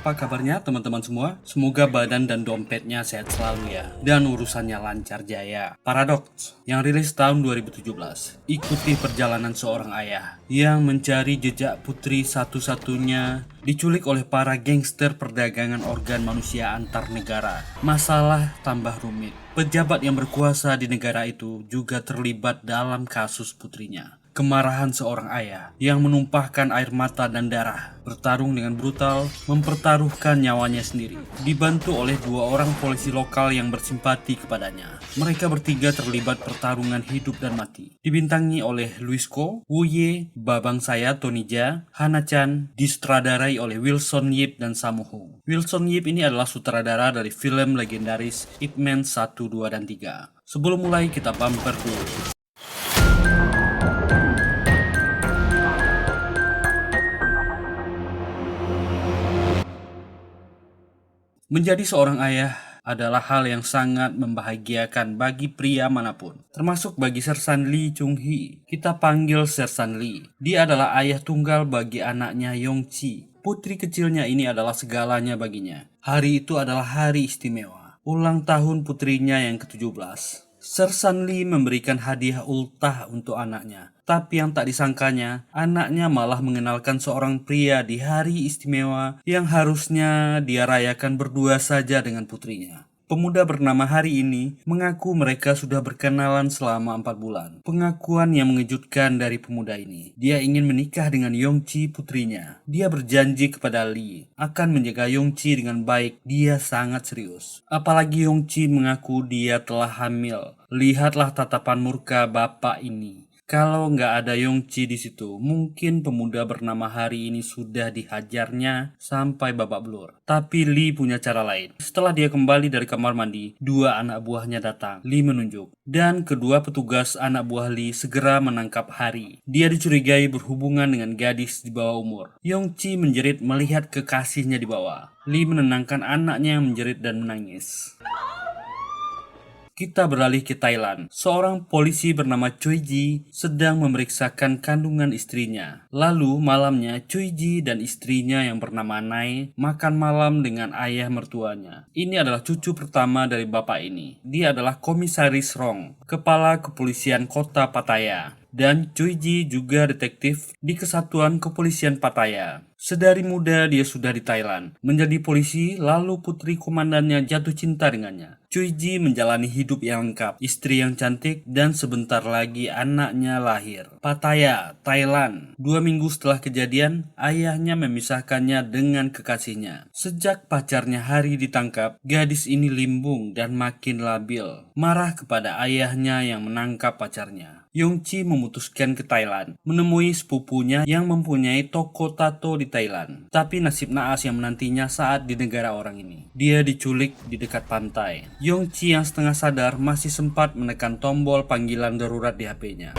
Apa kabarnya teman-teman semua? Semoga badan dan dompetnya sehat selalu ya. Dan urusannya lancar jaya. Paradox yang rilis tahun 2017. Ikuti perjalanan seorang ayah yang mencari jejak putri satu-satunya diculik oleh para gangster perdagangan organ manusia antar negara. Masalah tambah rumit. Pejabat yang berkuasa di negara itu juga terlibat dalam kasus putrinya. Kemarahan seorang ayah yang menumpahkan air mata dan darah bertarung dengan brutal mempertaruhkan nyawanya sendiri, dibantu oleh dua orang polisi lokal yang bersimpati kepadanya. Mereka bertiga terlibat pertarungan hidup dan mati, dibintangi oleh Louis Ko, Wu Ye, Babang Saya Tonija, Hana Chan, disutradarai oleh Wilson Yip dan Sammo Hung. Wilson Yip ini adalah sutradara dari film legendaris Ip Man 1, 2, dan 3. Sebelum mulai kita bumper dulu. Menjadi seorang ayah adalah hal yang sangat membahagiakan bagi pria manapun, termasuk bagi Sersan Lee Chung Hee. Kita panggil Sersan Lee. Dia adalah ayah tunggal bagi anaknya Yong Chi. Putri kecilnya ini adalah segalanya baginya. Hari itu adalah hari istimewa, ulang tahun putrinya yang ke-17. Sersan Lee memberikan hadiah ultah untuk anaknya. Tapi yang tak disangkanya, anaknya malah mengenalkan seorang pria di hari istimewa yang harusnya dia rayakan berdua saja dengan putrinya. Pemuda bernama Hari ini mengaku mereka sudah berkenalan selama 4 bulan. Pengakuan yang mengejutkan dari pemuda ini. Dia ingin menikah dengan Yong Chi putrinya. Dia berjanji kepada Lee akan menjaga Yong Chi dengan baik. Dia sangat serius. Apalagi Yong Chi mengaku dia telah hamil. Lihatlah tatapan murka bapak ini. Kalau nggak ada Yong Chi di situ, mungkin pemuda bernama Hari ini sudah dihajarnya sampai babak belur. Tapi Lee punya cara lain. Setelah dia kembali dari kamar mandi, dua anak buahnya datang. Lee menunjuk. Dan kedua petugas anak buah Lee segera menangkap Hari. Dia dicurigai berhubungan dengan gadis di bawah umur. Yong Chi menjerit melihat kekasihnya di bawah. Lee menenangkan anaknya yang menjerit dan menangis. Kita beralih ke Thailand. Seorang polisi bernama Choi Ji sedang memeriksakan kandungan istrinya. Lalu malamnya Choi Ji dan istrinya yang bernama Nai makan malam dengan ayah mertuanya. Ini adalah cucu pertama dari bapak ini. Dia adalah Komisaris Rong, kepala kepolisian kota Pattaya. Dan Choi Ji juga detektif di Kesatuan Kepolisian Pattaya. Sedari muda dia sudah di Thailand, menjadi polisi, lalu putri komandannya jatuh cinta dengannya. Choi Ji menjalani hidup yang lengkap, istri yang cantik, dan sebentar lagi anaknya lahir. Pattaya, Thailand. 2 minggu setelah kejadian, ayahnya memisahkannya dengan kekasihnya. Sejak pacarnya Hari ditangkap, gadis ini limbung dan makin labil. Marah kepada ayahnya yang menangkap pacarnya. Yong Chi memutuskan ke Thailand, menemui sepupunya yang mempunyai toko tato di Thailand. Tapi nasib naas yang menantinya saat di negara orang ini. Dia diculik di dekat pantai. Yong Chi yang setengah sadar masih sempat menekan tombol panggilan darurat di HP-nya.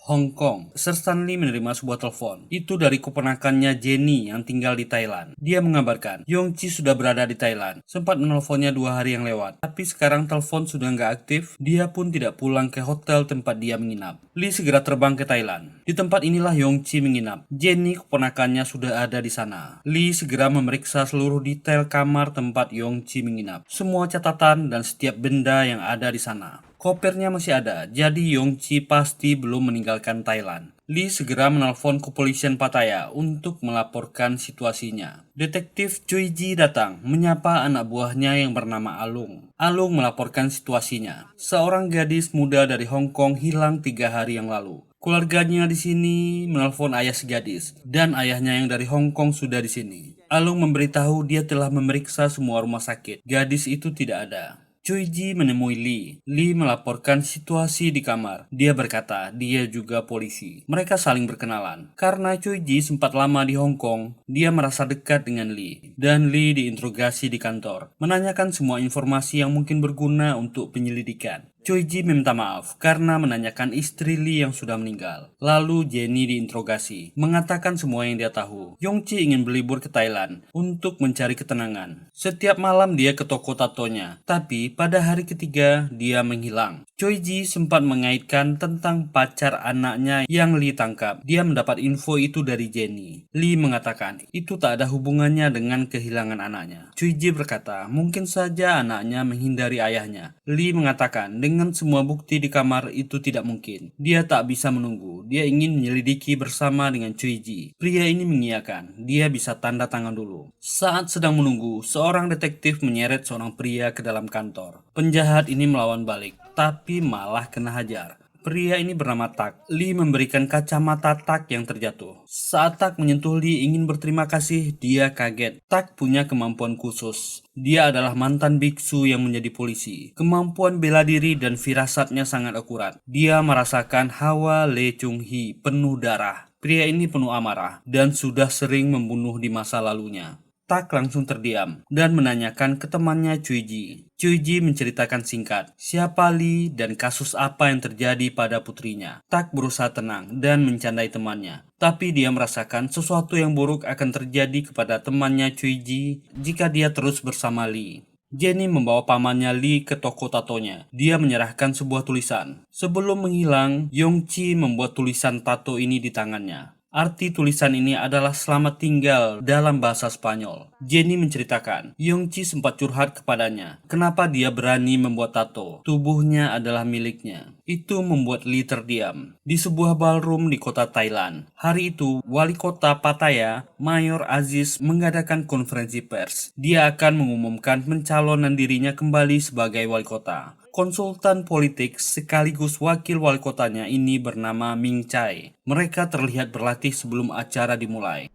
Hong Kong. Sersan Lee menerima sebuah telepon. Itu dari keponakannya Jenny yang tinggal di Thailand. Dia mengabarkan, Yong Chi sudah berada di Thailand. Sempat menelponnya 2 hari yang lewat. Tapi sekarang telepon sudah nggak aktif. Dia pun tidak pulang ke hotel tempat dia menginap. Lee segera terbang ke Thailand. Di tempat inilah Yong Chi menginap. Jenny, keponakannya, sudah ada di sana. Lee segera memeriksa seluruh detail kamar tempat Yong Chi menginap. Semua catatan dan setiap benda yang ada di sana. Kopernya masih ada, jadi Yong Chi pasti belum meninggalkan Thailand. Lee segera menelpon kepolisian Pattaya untuk melaporkan situasinya. Detektif Choi Ji datang, menyapa anak buahnya yang bernama Alung. Alung melaporkan situasinya. Seorang gadis muda dari Hong Kong hilang 3 hari yang lalu. Keluarganya di sini menelpon ayah si gadis, dan ayahnya yang dari Hong Kong sudah di sini. Alung memberitahu dia telah memeriksa semua rumah sakit. Gadis itu tidak ada. Choi Ji menemui Lee. Lee melaporkan situasi di kamar. Dia berkata dia juga polisi. Mereka saling berkenalan. Karena Choi Ji sempat lama di Hong Kong, dia merasa dekat dengan Lee. Dan Lee diinterogasi di kantor, menanyakan semua informasi yang mungkin berguna untuk penyelidikan. Choi Ji meminta maaf karena menanyakan istri Lee yang sudah meninggal. Lalu Jenny diinterogasi, mengatakan semua yang dia tahu. Yongji ingin berlibur ke Thailand untuk mencari ketenangan. Setiap malam dia ke toko tatonya, tapi pada hari ketiga dia menghilang. Choi Ji sempat mengaitkan tentang pacar anaknya yang Lee tangkap. Dia mendapat info itu dari Jenny. Lee mengatakan itu tak ada hubungannya dengan kehilangan anaknya. Choi Ji berkata mungkin saja anaknya menghindari ayahnya. Lee mengatakan dengan semua bukti di kamar itu tidak mungkin. Dia tak bisa menunggu. Dia ingin menyelidiki bersama dengan Choi Ji. Pria ini mengiyakan. Dia bisa tanda tangan dulu. Saat sedang menunggu, seorang detektif menyeret seorang pria ke dalam kantor. Penjahat ini melawan balik, tapi malah kena hajar. Pria ini bernama Tak. Lee memberikan kacamata Tak yang terjatuh. Saat Tak menyentuh Lee ingin berterima kasih, dia kaget. Tak punya kemampuan khusus. Dia adalah mantan biksu yang menjadi polisi. Kemampuan bela diri dan firasatnya sangat akurat. Dia merasakan hawa Lee Chung-hee penuh darah. Pria ini penuh amarah dan sudah sering membunuh di masa lalunya. Tak langsung terdiam dan menanyakan ke temannya Choi Ji. Choi Ji menceritakan singkat siapa Lee dan kasus apa yang terjadi pada putrinya. Tak berusaha tenang dan mencandai temannya. Tapi dia merasakan sesuatu yang buruk akan terjadi kepada temannya Choi Ji jika dia terus bersama Lee. Jenny membawa pamannya Lee ke toko tatonya. Dia menyerahkan sebuah tulisan. Sebelum menghilang, Yongji membuat tulisan tato ini di tangannya. Arti tulisan ini adalah selamat tinggal dalam bahasa Spanyol. Jenny menceritakan, Yongji sempat curhat kepadanya. Kenapa dia berani membuat tato? Tubuhnya adalah miliknya. Itu membuat Lee terdiam. Di sebuah ballroom di kota Thailand. Hari itu, wali kota Pattaya, Mayor Aziz mengadakan konferensi pers. Dia akan mengumumkan pencalonan dirinya kembali sebagai wali kota. Konsultan politik sekaligus wakil wali kotanya ini bernama Ming Chai. Mereka terlihat berlatih sebelum acara dimulai.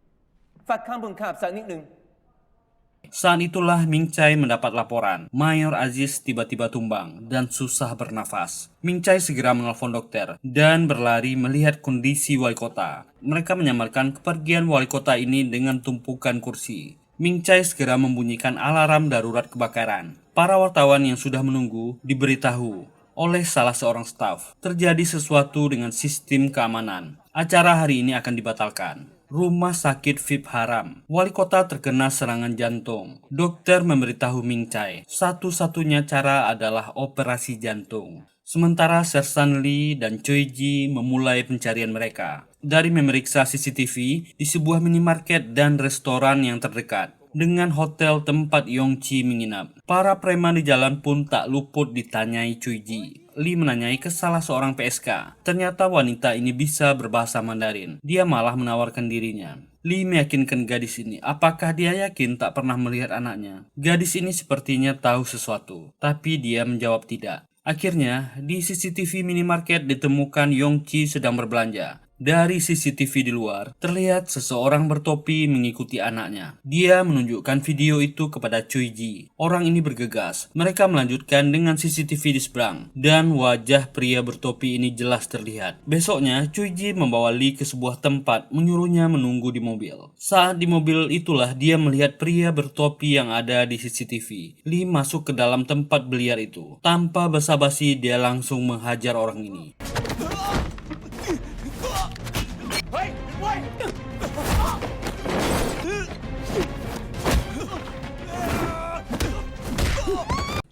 Saat itulah Ming Chai mendapat laporan. Mayor Aziz tiba-tiba tumbang dan susah bernafas. Ming Chai segera menelpon dokter dan berlari melihat kondisi wali kota. Mereka menyamarkan kepergian wali kota ini dengan tumpukan kursi. Ming Chai segera membunyikan alarm darurat kebakaran. Para wartawan yang sudah menunggu diberitahu oleh salah seorang staf. Terjadi sesuatu dengan sistem keamanan. Acara hari ini akan dibatalkan. Rumah sakit VIP Haram. Wali kota terkena serangan jantung. Dokter memberitahu Ming Chai, satu-satunya cara adalah operasi jantung. Sementara Sersan Lee dan Choi Ji memulai pencarian mereka. Dari memeriksa CCTV di sebuah minimarket dan restoran yang terdekat dengan hotel tempat Yongji menginap. Para preman di jalan pun tak luput ditanyai Choi Ji. Lee menanyai ke salah seorang PSK. Ternyata wanita ini bisa berbahasa Mandarin. Dia malah menawarkan dirinya. Lee meyakinkan gadis ini. Apakah dia yakin tak pernah melihat anaknya? Gadis ini sepertinya tahu sesuatu, tapi dia menjawab tidak. Akhirnya, di CCTV minimarket ditemukan Yongji sedang berbelanja. Dari CCTV di luar, terlihat seseorang bertopi mengikuti anaknya. Dia menunjukkan video itu kepada Choi Ji. Orang ini bergegas. Mereka melanjutkan dengan CCTV di seberang. Dan wajah pria bertopi ini jelas terlihat. Besoknya, Choi Ji membawa Lee ke sebuah tempat, menyuruhnya menunggu di mobil. Saat di mobil itulah dia melihat pria bertopi yang ada di CCTV. Lee masuk ke dalam tempat biliar itu. Tanpa basa-basi, dia langsung menghajar orang ini.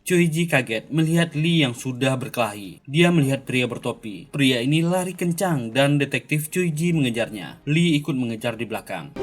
Choi Ji kaget melihat Lee yang sudah berkelahi. Dia melihat pria bertopi. Pria ini lari kencang dan detektif Choi Ji mengejarnya. Lee ikut mengejar di belakang.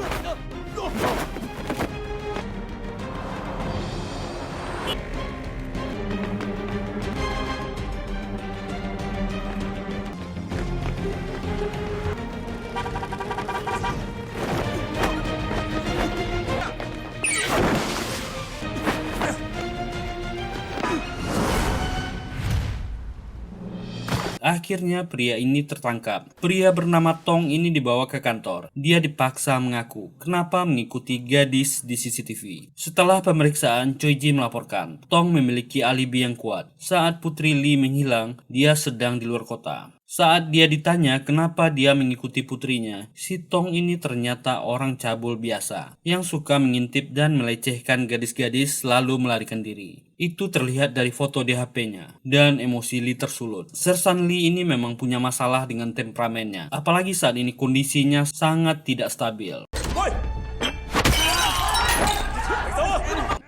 Akhirnya pria ini tertangkap. Pria bernama Tong ini dibawa ke kantor. Dia dipaksa mengaku kenapa mengikuti gadis di CCTV. Setelah pemeriksaan, Choi Ji melaporkan Tong memiliki alibi yang kuat. Saat putri Lee menghilang, dia sedang di luar kota. Saat dia ditanya kenapa dia mengikuti putrinya, si Tong ini ternyata orang cabul biasa yang suka mengintip dan melecehkan gadis-gadis lalu melarikan diri. Itu terlihat dari foto di HP-nya dan emosi Lee tersulut. Sersan Lee ini memang punya masalah dengan temperamennya, apalagi saat ini kondisinya sangat tidak stabil.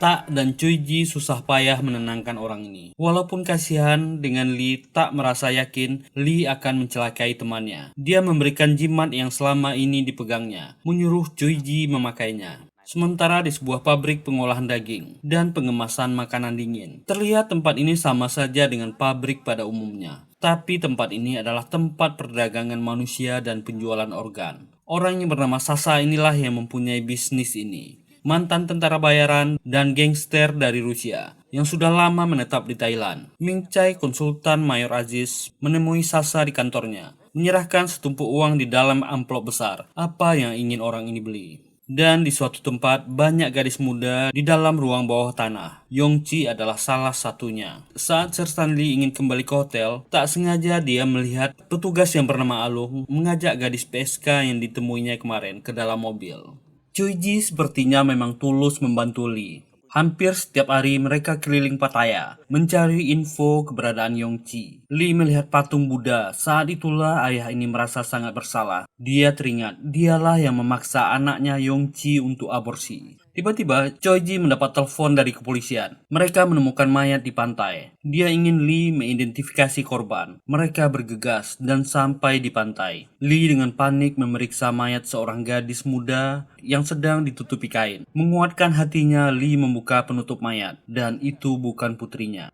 Tak dan Choi Ji susah payah menenangkan orang ini. Walaupun kasihan dengan Lee, tak merasa yakin Lee akan mencelakai temannya. Dia memberikan jimat yang selama ini dipegangnya, menyuruh Choi Ji memakainya. Sementara di sebuah pabrik pengolahan daging dan pengemasan makanan dingin, terlihat tempat ini sama saja dengan pabrik pada umumnya. Tapi tempat ini adalah tempat perdagangan manusia dan penjualan organ. Orang yang bernama Sasa inilah yang mempunyai bisnis ini. Mantan tentara bayaran dan gangster dari Rusia yang sudah lama menetap di Thailand. Ming Chai, konsultan Mayor Aziz, menemui Sasa di kantornya, menyerahkan setumpuk uang di dalam amplop besar, apa yang ingin orang ini beli. Dan di suatu tempat, banyak gadis muda di dalam ruang bawah tanah. Yongchi adalah salah satunya. Saat Sersan Lee ingin kembali ke hotel, tak sengaja dia melihat petugas yang bernama Alung mengajak gadis PSK yang ditemuinya kemarin ke dalam mobil. Choi Ji sepertinya memang tulus membantu Lee. Hampir setiap hari mereka keliling Pattaya, mencari info keberadaan Yongchi. Lee melihat patung Buddha, saat itulah ayah ini merasa sangat bersalah. Dia teringat, dialah yang memaksa anaknya Yongchi untuk aborsi. Tiba-tiba, Choi Ji mendapat telepon dari kepolisian. Mereka menemukan mayat di pantai. Dia ingin Lee mengidentifikasi korban. Mereka bergegas dan sampai di pantai. Lee dengan panik memeriksa mayat seorang gadis muda yang sedang ditutupi kain. Menguatkan hatinya, Lee membuka penutup mayat, dan itu bukan putrinya.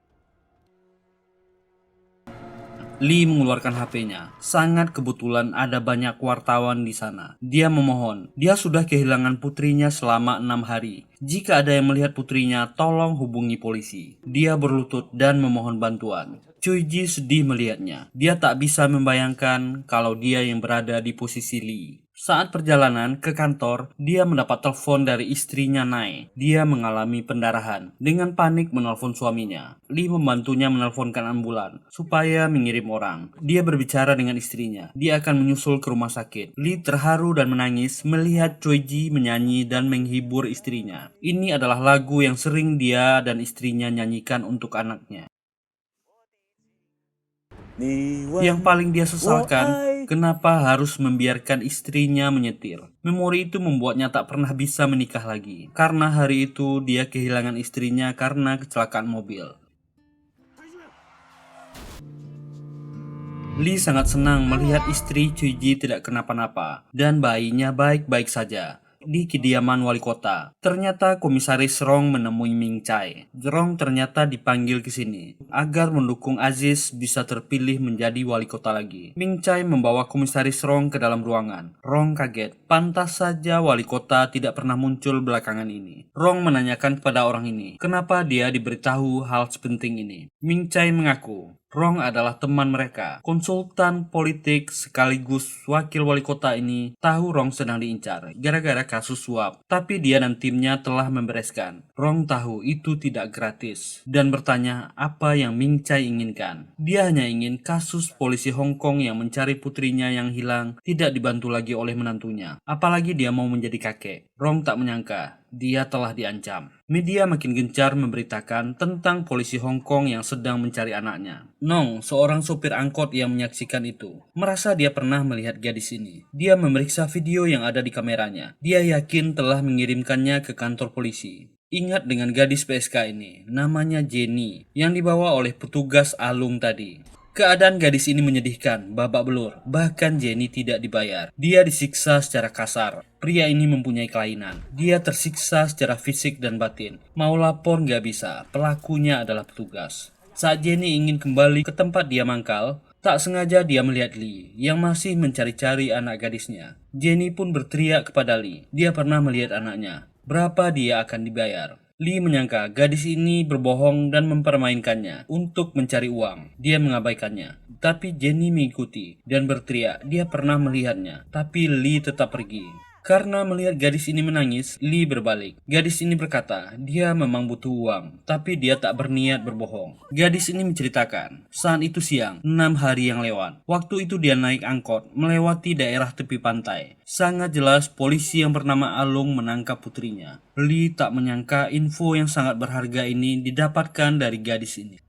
Lee mengeluarkan HP-nya. Sangat kebetulan ada banyak wartawan di sana. Dia memohon. Dia sudah kehilangan putrinya selama 6 hari. Jika ada yang melihat putrinya, tolong hubungi polisi. Dia berlutut dan memohon bantuan. Choi Ji sedih melihatnya. Dia tak bisa membayangkan kalau dia yang berada di posisi Lee. Saat perjalanan ke kantor, dia mendapat telepon dari istrinya Nae. Dia mengalami pendarahan. Dengan panik menelpon suaminya. Lee membantunya menelponkan ambulan supaya mengirim orang. Dia berbicara dengan istrinya. Dia akan menyusul ke rumah sakit. Lee terharu dan menangis melihat Choi Ji menyanyi dan menghibur istrinya. Ini adalah lagu yang sering dia dan istrinya nyanyikan untuk anaknya. Yang paling dia sesalkan, kenapa harus membiarkan istrinya menyetir. Memori itu membuatnya tak pernah bisa menikah lagi. Karena hari itu dia kehilangan istrinya karena kecelakaan mobil. Lee sangat senang melihat istri Choi Ji tidak kenapa-napa dan bayinya baik-baik saja. Di kediaman wali kota, ternyata komisaris Rong menemui Ming Chai. Rong ternyata dipanggil ke sini agar mendukung Aziz bisa terpilih menjadi wali kota lagi. Ming Chai membawa komisaris Rong ke dalam ruangan. Rong kaget. Pantas saja wali kota tidak pernah muncul belakangan ini. Rong menanyakan kepada orang ini, kenapa dia diberitahu hal sepenting ini. Ming Chai mengaku Rong adalah teman mereka. Konsultan politik sekaligus wakil wali kota ini tahu Rong sedang diincar gara-gara kasus suap. Tapi dia dan timnya telah membereskan. Rong tahu itu tidak gratis dan bertanya apa yang Ming Chai inginkan. Dia hanya ingin kasus polisi Hong Kong yang mencari putrinya yang hilang tidak dibantu lagi oleh menantunya. Apalagi dia mau menjadi kakek. Rong tak menyangka dia telah diancam. Media makin gencar memberitakan tentang polisi Hong Kong yang sedang mencari anaknya. Nong, seorang sopir angkot yang menyaksikan itu, merasa dia pernah melihat gadis ini. Dia memeriksa video yang ada di kameranya. Dia yakin telah mengirimkannya ke kantor polisi. Ingat dengan gadis PSK ini, namanya Jenny, yang dibawa oleh petugas Alung tadi. Keadaan gadis ini menyedihkan, babak belur. Bahkan Jenny tidak dibayar. Dia disiksa secara kasar. Pria ini mempunyai kelainan. Dia tersiksa secara fisik dan batin. Mau lapor nggak bisa. Pelakunya adalah petugas. Saat Jenny ingin kembali ke tempat dia mangkal, tak sengaja dia melihat Lee yang masih mencari-cari anak gadisnya. Jenny pun berteriak kepada Lee. Dia pernah melihat anaknya. Berapa dia akan dibayar? Lee menyangka gadis ini berbohong dan mempermainkannya untuk mencari uang. Dia mengabaikannya. Tapi Jenny mengikuti dan berteriak dia pernah melihatnya. Tapi Lee tetap pergi. Karena melihat gadis ini menangis, Lee berbalik. Gadis ini berkata, dia memang butuh uang, tapi dia tak berniat berbohong. Gadis ini menceritakan, saat itu siang, 6 hari yang lewat. Waktu itu dia naik angkot, melewati daerah tepi pantai. Sangat jelas polisi yang bernama Alung menangkap putrinya. Lee tak menyangka info yang sangat berharga ini didapatkan dari gadis ini.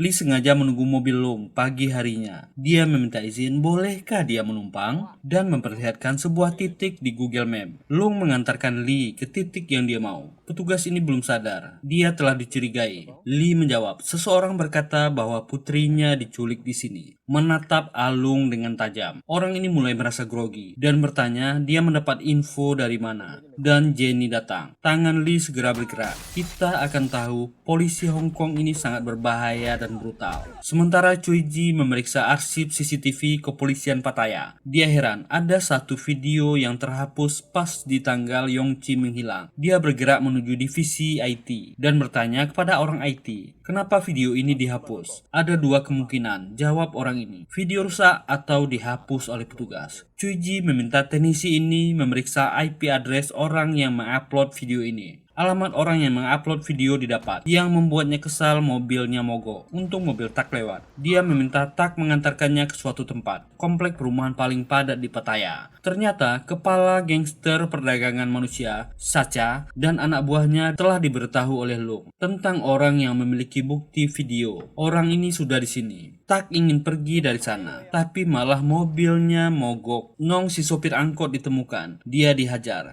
Lee sengaja menunggu mobil Long pagi harinya. Dia meminta izin bolehkah dia menumpang dan memperlihatkan sebuah titik di Google Map. Long mengantarkan Lee ke titik yang dia mau. Petugas ini belum sadar, dia telah dicurigai. Lee menjawab, seseorang berkata bahwa putrinya diculik di sini. Menatap Alung dengan tajam. Orang ini mulai merasa grogi dan bertanya dia mendapat info dari mana. Dan Jenny datang. Tangan Lee segera bergerak. Kita akan tahu polisi Hong Kong ini sangat berbahaya dan brutal. Sementara Cui Ji memeriksa arsip CCTV kepolisian Pattaya. Dia heran, ada satu video yang terhapus pas di tanggal Yong Chi menghilang. Dia bergerak menuju divisi IT dan bertanya kepada orang IT, kenapa video ini dihapus? Ada dua kemungkinan, jawab orang ini. Video rusak atau dihapus oleh petugas. Cui Ji meminta teknisi ini memeriksa IP address orang yang mengupload video ini. Alamat orang yang mengupload video didapat, yang membuatnya kesal mobilnya mogok. Untung mobil Tak lewat. Dia meminta Tak mengantarkannya ke suatu tempat, komplek perumahan paling padat di Pattaya. Ternyata kepala gangster perdagangan manusia, Sacha, dan anak buahnya telah diberitahu oleh Long tentang orang yang memiliki bukti video. Orang ini sudah di sini. Tak ingin pergi dari sana, tapi malah mobilnya mogok. Nong si sopir angkot ditemukan. Dia dihajar.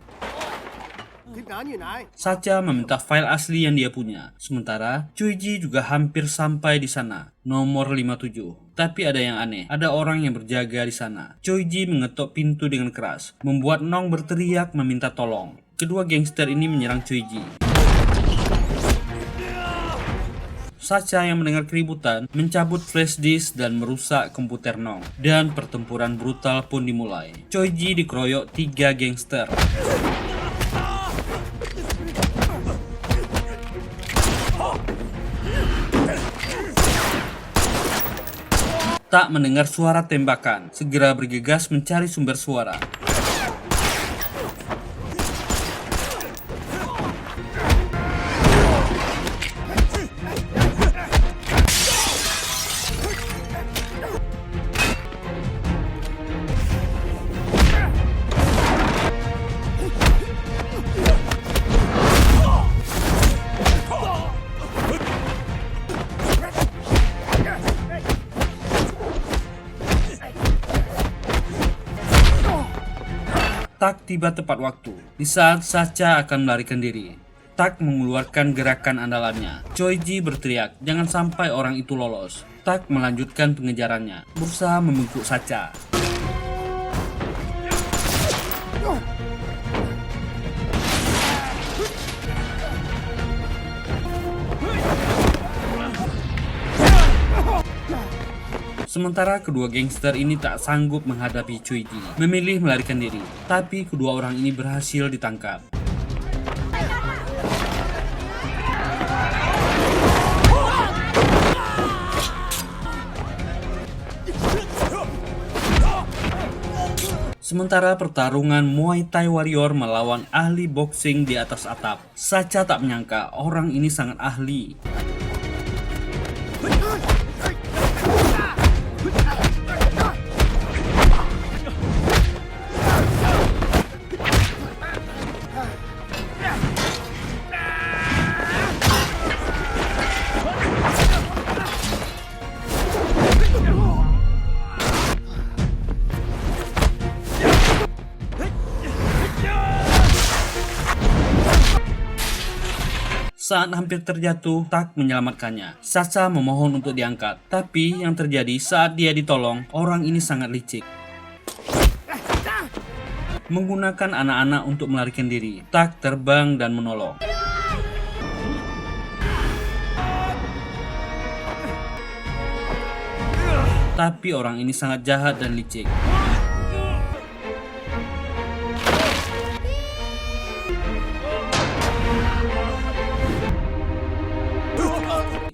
Sacha meminta file asli yang dia punya. Sementara Cui Ji juga hampir sampai di sana, nomor 57. Tapi ada yang aneh, ada orang yang berjaga di sana. Cui Ji mengetuk pintu dengan keras, membuat Nong berteriak meminta tolong. Kedua gangster ini menyerang Cui Ji. Sacha yang mendengar keributan mencabut flash disk dan merusak komputer Nong. Dan pertempuran brutal pun dimulai. Cui Ji dikeroyok 3 gangster. Tak mendengar suara tembakan, segera bergegas mencari sumber suara. Tak tiba tepat waktu, di saat Sacha akan melarikan diri. Tak mengeluarkan gerakan andalannya. Cui Ji berteriak, jangan sampai orang itu lolos. Tak melanjutkan pengejarannya, berusaha membungkuk Sacha. Sementara kedua gangster ini tak sanggup menghadapi Cui Ji, memilih melarikan diri. Tapi kedua orang ini berhasil ditangkap. Sementara pertarungan Muay Thai Warrior melawan ahli boxing di atas atap. Sacha tak menyangka orang ini sangat ahli. Saat hampir terjatuh, Tak menyelamatkannya. Sacha memohon untuk diangkat. Tapi yang terjadi saat dia ditolong, orang ini sangat licik. Menggunakan anak-anak untuk melarikan diri, Tak terbang dan menolong. Tapi orang ini sangat jahat dan licik.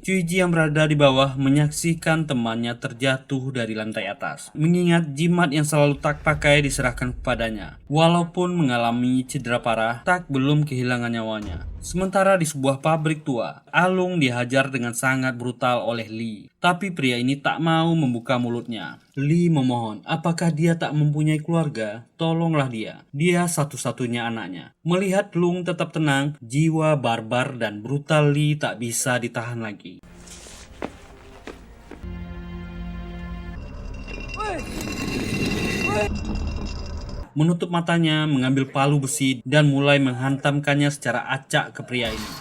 Cuiji yang berada di bawah menyaksikan temannya terjatuh dari lantai atas. Mengingat jimat yang selalu Tak pakai diserahkan kepadanya. Walaupun mengalami cedera parah, Tak belum kehilangan nyawanya. Sementara di sebuah pabrik tua, Alung dihajar dengan sangat brutal oleh Lee. Tapi pria ini tak mau membuka mulutnya. Lee memohon, apakah dia tak mempunyai keluarga? Tolonglah dia. Dia satu-satunya anaknya. Melihat Lung tetap tenang, jiwa barbar dan brutal Lee tak bisa ditahan lagi. Menutup matanya, mengambil palu besi, dan mulai menghantamkannya secara acak ke pria ini.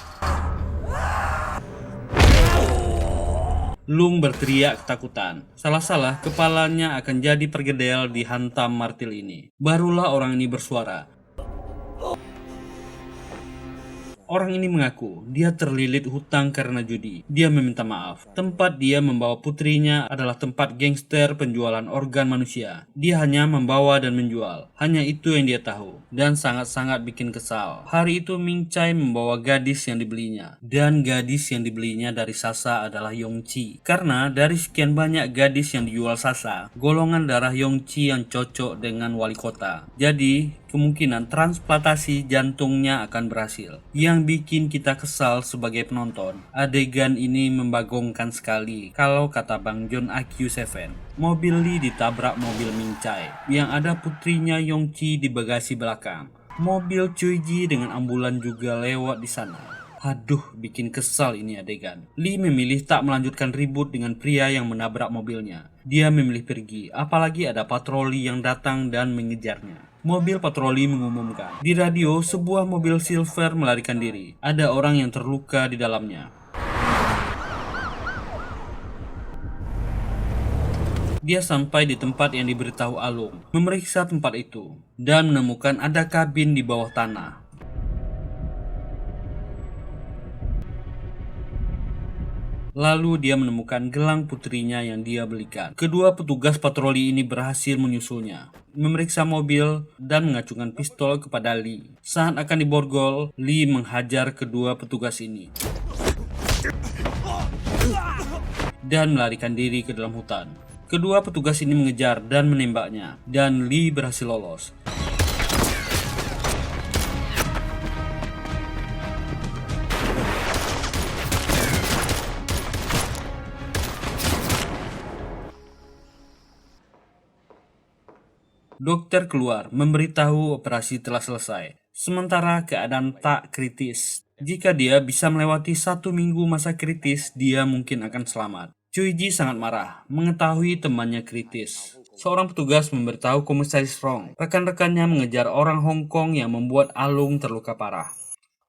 Lung berteriak ketakutan. Salah-salah kepalanya akan jadi pergedel dihantam martil ini. Barulah orang ini bersuara. Orang ini mengaku dia terlilit hutang karena judi. Dia meminta maaf. Tempat dia membawa putrinya adalah tempat gangster penjualan organ manusia. Dia hanya membawa dan menjual. Hanya itu yang dia tahu. Dan sangat-sangat bikin kesal. Hari itu Ming Chai membawa gadis yang dibelinya. Dan gadis yang dibelinya dari Sasa adalah Yongchi. Karena dari sekian banyak gadis yang dijual Sasa, golongan darah Yongchi yang cocok dengan wali kota. Jadi kemungkinan transplantasi jantungnya akan berhasil. Yang bikin kita kesal sebagai penonton, adegan ini membagongkan sekali kalau kata Bang John AQ7. Mobil Lee ditabrak mobil Ming Chai yang ada putrinya Yongchi di bagasi belakang. Mobil Cuiji dengan ambulan juga lewat di sana. Aduh, bikin kesal ini adegan. Lee memilih tak melanjutkan ribut dengan pria yang menabrak mobilnya. Dia memilih pergi, apalagi ada patroli yang datang dan mengejarnya. Mobil patroli mengumumkan. Di radio, sebuah mobil silver melarikan diri. Ada orang yang terluka di dalamnya. Dia sampai di tempat yang diberitahu Alung, memeriksa tempat itu, dan menemukan ada kabin di bawah tanah. Lalu dia menemukan gelang putrinya yang dia belikan. Kedua petugas patroli ini berhasil menyusulnya, memeriksa mobil, dan mengacungkan pistol kepada Lee. Saat akan diborgol, Lee menghajar kedua petugas ini dan melarikan diri ke dalam hutan. Kedua petugas ini mengejar dan menembaknya, dan Lee berhasil lolos. Dokter keluar, memberitahu operasi telah selesai. Sementara keadaan tak kritis. Jika dia bisa melewati 1 minggu masa kritis, dia mungkin akan selamat. Cuiji sangat marah, mengetahui temannya kritis. Seorang petugas memberitahu Komisaris Rong. Rekan-rekannya mengejar orang Hong Kong yang membuat Alung terluka parah.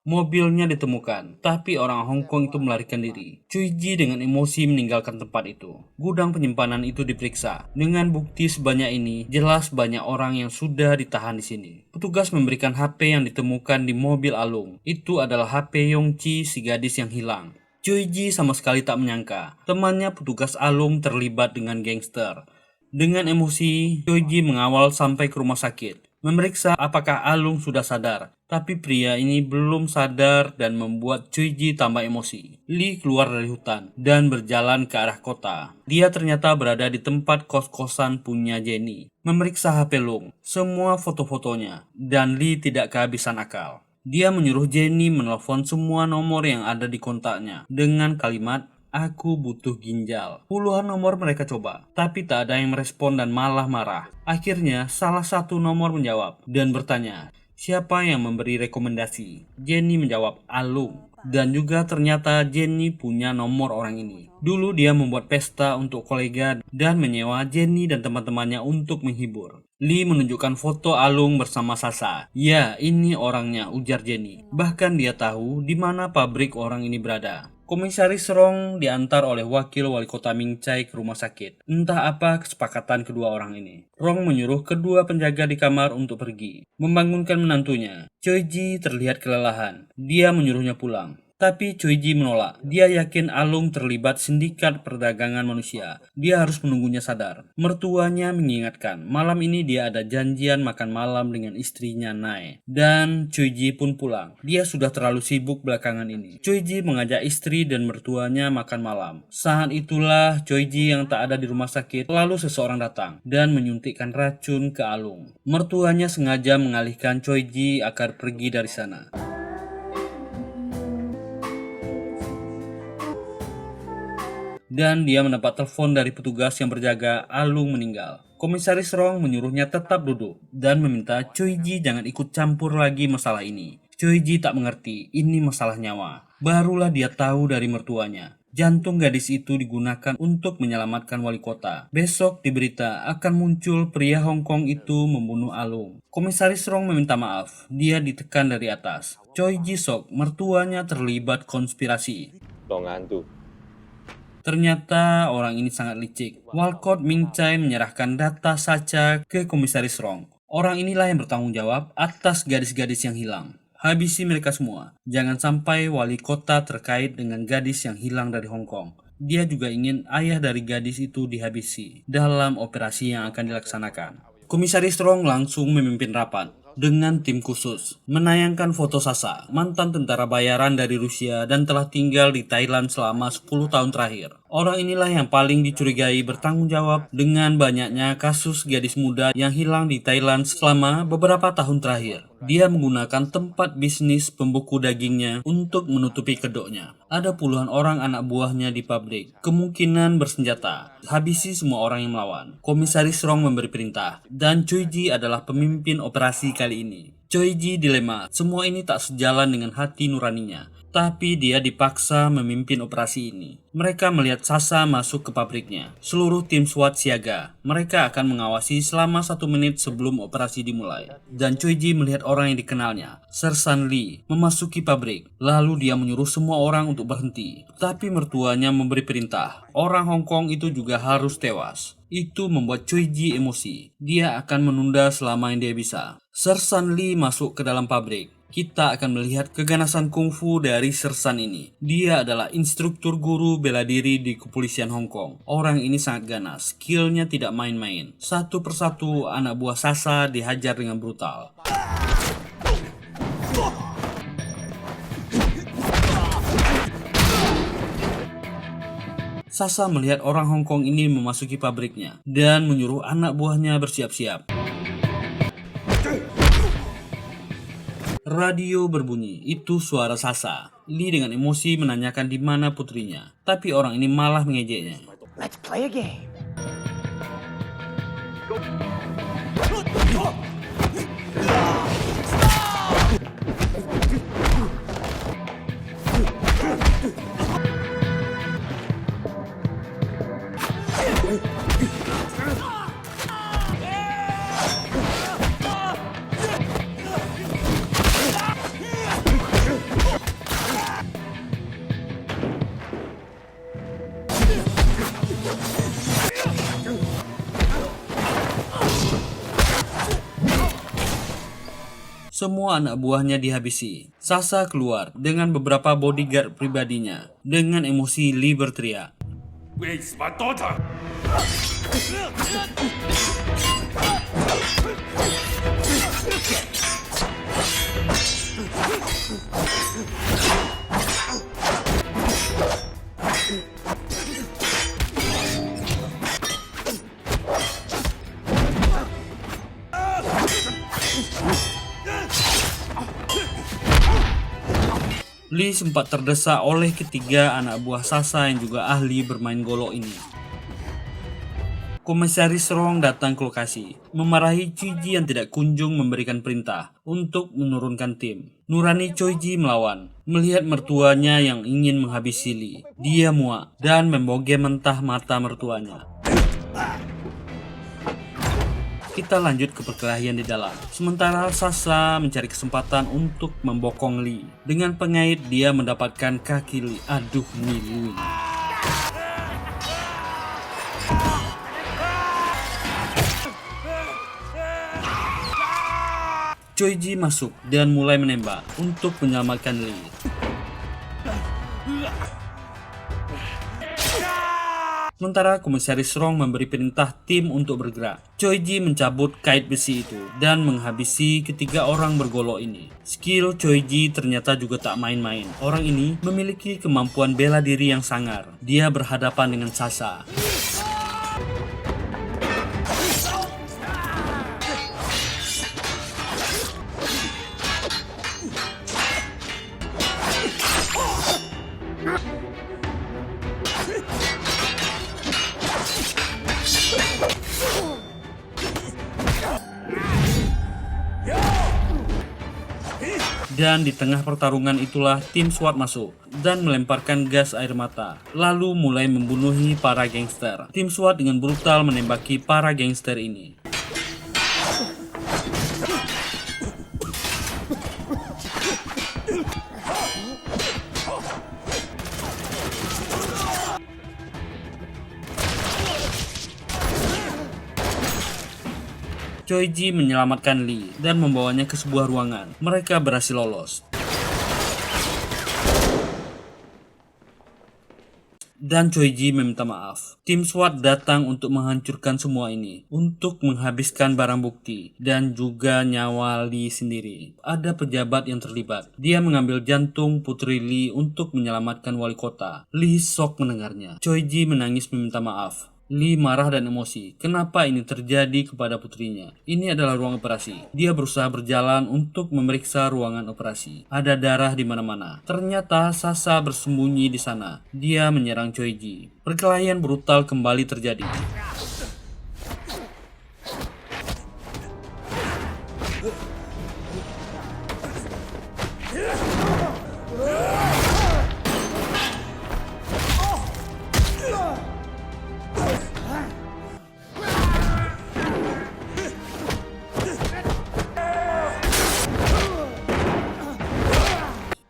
Mobilnya ditemukan, tapi orang Hong Kong itu melarikan diri. Cuiji dengan emosi meninggalkan tempat itu. Gudang penyimpanan itu diperiksa. Dengan bukti sebanyak ini, jelas banyak orang yang sudah ditahan di sini. Petugas memberikan HP yang ditemukan di mobil Alung. Itu adalah HP Yongchi, si gadis yang hilang. Cuiji sama sekali tak menyangka temannya petugas Alung terlibat dengan gangster. Dengan emosi, Cuiji mengawal sampai ke rumah sakit, memeriksa apakah Alung sudah sadar. Tapi pria ini belum sadar dan membuat Cuiji tambah emosi. Lee keluar dari hutan dan berjalan ke arah kota. Dia ternyata berada di tempat kos-kosan punya Jenny. Memeriksa HP Lung, semua foto-fotonya, dan Lee tidak kehabisan akal. Dia menyuruh Jenny menelpon semua nomor yang ada di kontaknya dengan kalimat, "Aku butuh ginjal." Puluhan nomor mereka coba, tapi tak ada yang merespon dan malah marah. Akhirnya salah satu nomor menjawab dan bertanya, siapa yang memberi rekomendasi? Jenny menjawab, Alung. Dan juga ternyata Jenny punya nomor orang ini. Dulu dia membuat pesta untuk kolega dan menyewa Jenny dan teman-temannya untuk menghibur. Lee menunjukkan foto Alung bersama Sasa. Ya, ini orangnya, ujar Jenny. Bahkan dia tahu di mana pabrik orang ini berada. Komisaris Rong diantar oleh wakil wali kota Ming Chai ke rumah sakit. Entah apa kesepakatan kedua orang ini. Rong menyuruh kedua penjaga di kamar untuk pergi, membangunkan menantunya. Cuiji terlihat kelelahan. Dia menyuruhnya pulang. Tapi Choi Ji menolak. Dia yakin Alung terlibat sindikat perdagangan manusia. Dia harus menunggunya sadar. Mertuanya mengingatkan, malam ini dia ada janjian makan malam dengan istrinya Nae. Dan Choi Ji pun pulang. Dia sudah terlalu sibuk belakangan ini. Choi Ji mengajak istri dan mertuanya makan malam. Saat itulah Choi Ji yang tak ada di rumah sakit. Lalu seseorang datang dan menyuntikkan racun ke Alung. Mertuanya sengaja mengalihkan Choi Ji agar pergi dari sana. Dan dia mendapat telepon dari petugas yang berjaga. Alung meninggal. Komisaris Rong menyuruhnya tetap duduk dan meminta Choi Ji jangan ikut campur lagi masalah ini. Choi Ji tak mengerti, ini masalah nyawa. Barulah dia tahu dari mertuanya. Jantung gadis itu digunakan untuk menyelamatkan wali kota. Besok di berita akan muncul pria Hong Kong itu membunuh Alung. Komisaris Rong meminta maaf. Dia ditekan dari atas. Choi Ji sok, mertuanya terlibat konspirasi. Ternyata orang ini sangat licik. Walcott Ming Chai menyerahkan data Sacha ke Komisaris Rong. Orang inilah yang bertanggung jawab atas gadis-gadis yang hilang. Habisi mereka semua. Jangan sampai wali kota terkait dengan gadis yang hilang dari Hong Kong. Dia juga ingin ayah dari gadis itu dihabisi dalam operasi yang akan dilaksanakan. Komisaris Rong langsung memimpin rapat dengan tim khusus, menayangkan foto Sasa, mantan tentara bayaran dari Rusia dan telah tinggal di Thailand selama 10 tahun terakhir. Orang inilah yang paling dicurigai bertanggung jawab dengan banyaknya kasus gadis muda yang hilang di Thailand selama beberapa tahun terakhir. Dia menggunakan tempat bisnis pembuku dagingnya untuk menutupi kedoknya. Ada puluhan orang anak buahnya di pabrik, kemungkinan bersenjata. Habisi semua orang yang melawan. Komisaris Rong memberi perintah, dan Choi Ji adalah pemimpin operasi kali ini. Choi Ji dilema, semua ini tak sejalan dengan hati nuraninya. Tapi dia dipaksa memimpin operasi ini. Mereka melihat Sasa masuk ke pabriknya. Seluruh tim SWAT siaga. Mereka akan mengawasi selama 1 menit sebelum operasi dimulai. Dan Choi Ji melihat orang yang dikenalnya, Sersan Lee, memasuki pabrik. Lalu dia menyuruh semua orang untuk berhenti. Tapi mertuanya memberi perintah. Orang Hong Kong itu juga harus tewas. Itu membuat Choi Ji emosi. Dia akan menunda selama yang dia bisa. Sersan Lee masuk ke dalam pabrik. Kita akan melihat keganasan kungfu dari Sersan ini. Dia adalah instruktur guru bela diri di kepolisian Hong Kong. Orang ini sangat ganas, skillnya tidak main-main. Satu persatu anak buah Sasa dihajar dengan brutal. Sasa melihat orang Hong Kong ini memasuki pabriknya dan menyuruh anak buahnya bersiap-siap. Radio berbunyi, itu suara Sasa. Lee dengan emosi menanyakan di mana putrinya, tapi orang ini malah mengejeknya. Let's play a game. Semua anak buahnya dihabisi. Sasa keluar dengan beberapa bodyguard pribadinya. Dengan emosi, Lee berteriak, "Where is my daughter?" Lee sempat terdesak oleh ketiga anak buah Sasa yang juga ahli bermain golok ini. Komisaris Rong datang ke lokasi, memarahi Choi Ji yang tidak kunjung memberikan perintah untuk menurunkan tim. Nurani Choi Ji melawan, melihat mertuanya yang ingin menghabisi Lee. Dia muak dan membogem mentah mata mertuanya. Kita lanjut ke perkelahian di dalam. Sementara Sasa mencari kesempatan untuk membokong Lee. Dengan pengait dia mendapatkan kaki Lee. Aduh, Lee. Choi Ji masuk dan mulai menembak untuk menyelamatkan Lee. Sementara Komisaris Rong memberi perintah tim untuk bergerak. Choi Ji mencabut kait besi itu dan menghabisi ketiga orang bergolok ini. Skill Choi Ji ternyata juga tak main-main. Orang ini memiliki kemampuan bela diri yang sangar. Dia berhadapan dengan Sasa. Dan di tengah pertarungan itulah tim SWAT masuk dan melemparkan gas air mata, lalu mulai membunuhi para gangster. Tim SWAT dengan brutal menembaki para gangster ini. Choi Ji menyelamatkan Lee dan membawanya ke sebuah ruangan. Mereka berhasil lolos. Dan Choi Ji meminta maaf. Tim SWAT datang untuk menghancurkan semua ini, untuk menghabiskan barang bukti dan juga nyawa Lee sendiri. Ada pejabat yang terlibat. Dia mengambil jantung Putri Lee untuk menyelamatkan wali kota. Lee shock mendengarnya. Choi Ji menangis meminta maaf. Lee marah dan emosi. Kenapa ini terjadi kepada putrinya? Ini adalah ruang operasi. Dia berusaha berjalan untuk memeriksa ruangan operasi. Ada darah di mana-mana. Ternyata Sasa bersembunyi di sana. Dia menyerang Choi Ji. Perkelahian brutal kembali terjadi.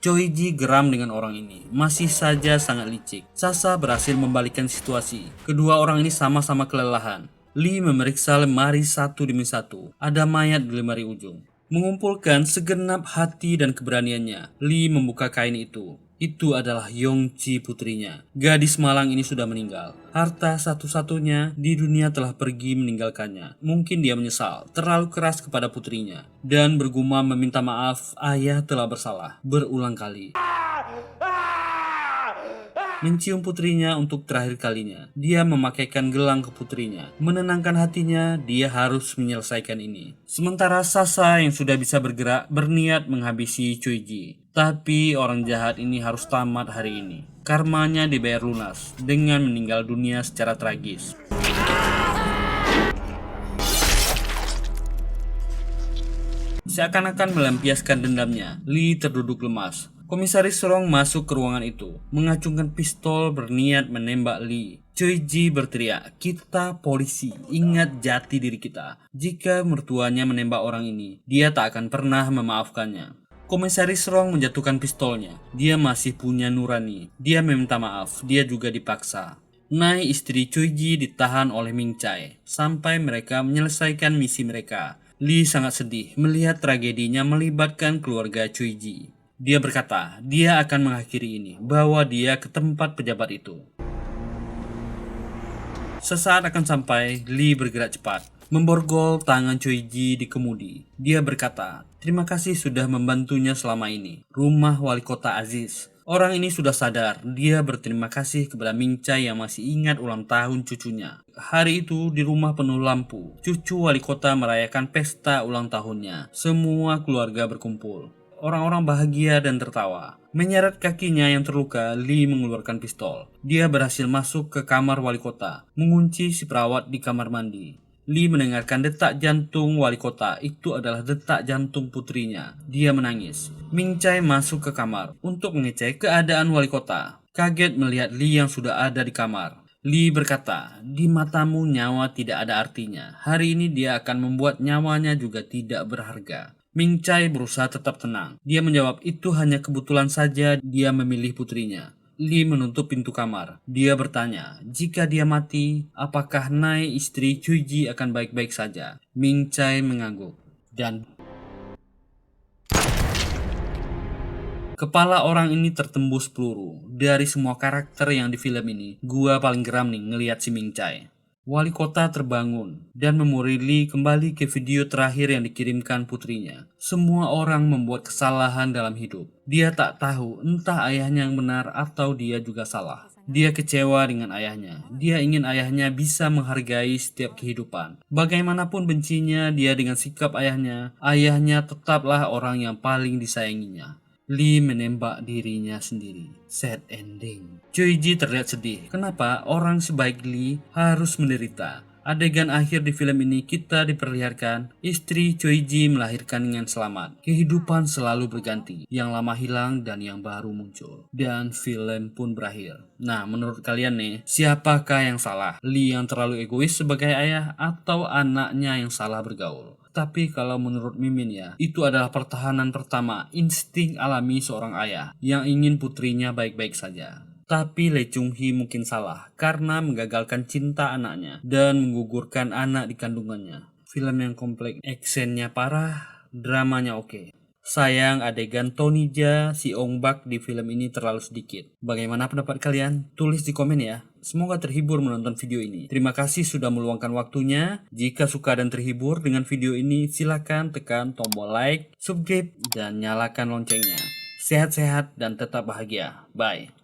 Choi Ji geram dengan orang ini, masih saja sangat licik. Sasa berhasil membalikkan situasi. Kedua orang ini sama-sama kelelahan. Lee memeriksa lemari satu demi satu. Ada mayat di lemari ujung. Mengumpulkan segenap hati dan keberaniannya, Lee membuka kain itu. Itu adalah Yongji putrinya. Gadis malang ini sudah meninggal. Harta satu-satunya di dunia telah pergi meninggalkannya. Mungkin dia menyesal, terlalu keras kepada putrinya. Dan bergumam meminta maaf, ayah telah bersalah berulang kali. Mencium putrinya untuk terakhir kalinya. Dia memakaikan gelang ke putrinya. Menenangkan hatinya, dia harus menyelesaikan ini. Sementara Sasa yang sudah bisa bergerak berniat menghabisi Choi Ji. Tapi orang jahat ini harus tamat hari ini. Karmanya dibayar lunas dengan meninggal dunia secara tragis. Seakan-akan melampiaskan dendamnya, Lee terduduk lemas. Komisaris Rong masuk ke ruangan itu, mengacungkan pistol berniat menembak Lee. Choi Ji berteriak, "Kita polisi, ingat jati diri kita. Jika mertuanya menembak orang ini, dia tak akan pernah memaafkannya." Komisaris Rong menjatuhkan pistolnya. Dia masih punya nurani. Dia meminta maaf, dia juga dipaksa. Nai istri Choi Ji ditahan oleh Ming Chai sampai mereka menyelesaikan misi mereka. Lee sangat sedih melihat tragedinya melibatkan keluarga Choi Ji. Dia berkata, dia akan mengakhiri ini, bawa dia ke tempat pejabat itu. Sesaat akan sampai, Lee bergerak cepat, memborgol tangan Choi Ji di kemudi. Dia berkata, terima kasih sudah membantunya selama ini. Rumah wali kota Aziz. Orang ini sudah sadar, dia berterima kasih kepada Ming Chai yang masih ingat ulang tahun cucunya. Hari itu di rumah penuh lampu, cucu wali kota merayakan pesta ulang tahunnya. Semua keluarga berkumpul. Orang-orang bahagia dan tertawa. Menyeret kakinya yang terluka, Lee mengeluarkan pistol. Dia berhasil masuk ke kamar wali kota, mengunci si perawat di kamar mandi. Lee mendengarkan detak jantung wali kota. Itu adalah detak jantung putrinya. Dia menangis. Ming Chai masuk ke kamar untuk mengecek keadaan wali kota. Kaget melihat Lee yang sudah ada di kamar. Lee berkata, di matamu nyawa tidak ada artinya. Hari ini dia akan membuat nyawanya juga tidak berharga. Ming Chai berusaha tetap tenang. Dia menjawab itu hanya kebetulan saja dia memilih putrinya. Lee menutup pintu kamar. Dia bertanya, jika dia mati, apakah Nai istri Choi Ji akan baik-baik saja? Ming Chai mengangguk. Dan Kepala orang ini tertembus peluru. Dari semua karakter yang di film ini, gua paling geram nih ngelihat si Ming Chai. Wali kota terbangun dan memurili kembali ke video terakhir yang dikirimkan putrinya. Semua orang membuat kesalahan dalam hidup. Dia tak tahu entah ayahnya yang benar atau dia juga salah. Dia kecewa dengan ayahnya. Dia ingin ayahnya bisa menghargai setiap kehidupan. Bagaimanapun bencinya dia dengan sikap ayahnya tetaplah orang yang paling disayanginya. Lee menembak dirinya sendiri. Sad ending. Choi-ji terlihat sedih. Kenapa orang sebaik Lee harus menderita? Adegan akhir di film ini kita diperlihatkan istri Choi-ji melahirkan dengan selamat. Kehidupan selalu berganti. Yang lama hilang dan yang baru muncul. Dan film pun berakhir. Nah, menurut kalian nih, siapakah yang salah? Lee yang terlalu egois sebagai ayah atau anaknya yang salah bergaul? Tapi kalau menurut Mimin ya, itu adalah pertahanan pertama, insting alami seorang ayah yang ingin putrinya baik-baik saja. Tapi Lee Chung-hee mungkin salah karena menggagalkan cinta anaknya dan menggugurkan anak di kandungannya. Film yang kompleks, actionnya parah, dramanya oke. Sayang adegan Tony Jaa si Ong Bak di film ini terlalu sedikit. Bagaimana pendapat kalian? Tulis di komen ya. Semoga terhibur menonton video ini. Terima kasih sudah meluangkan waktunya. Jika suka dan terhibur dengan video ini, silakan tekan tombol like, subscribe, dan nyalakan loncengnya. Sehat-sehat dan tetap bahagia. Bye.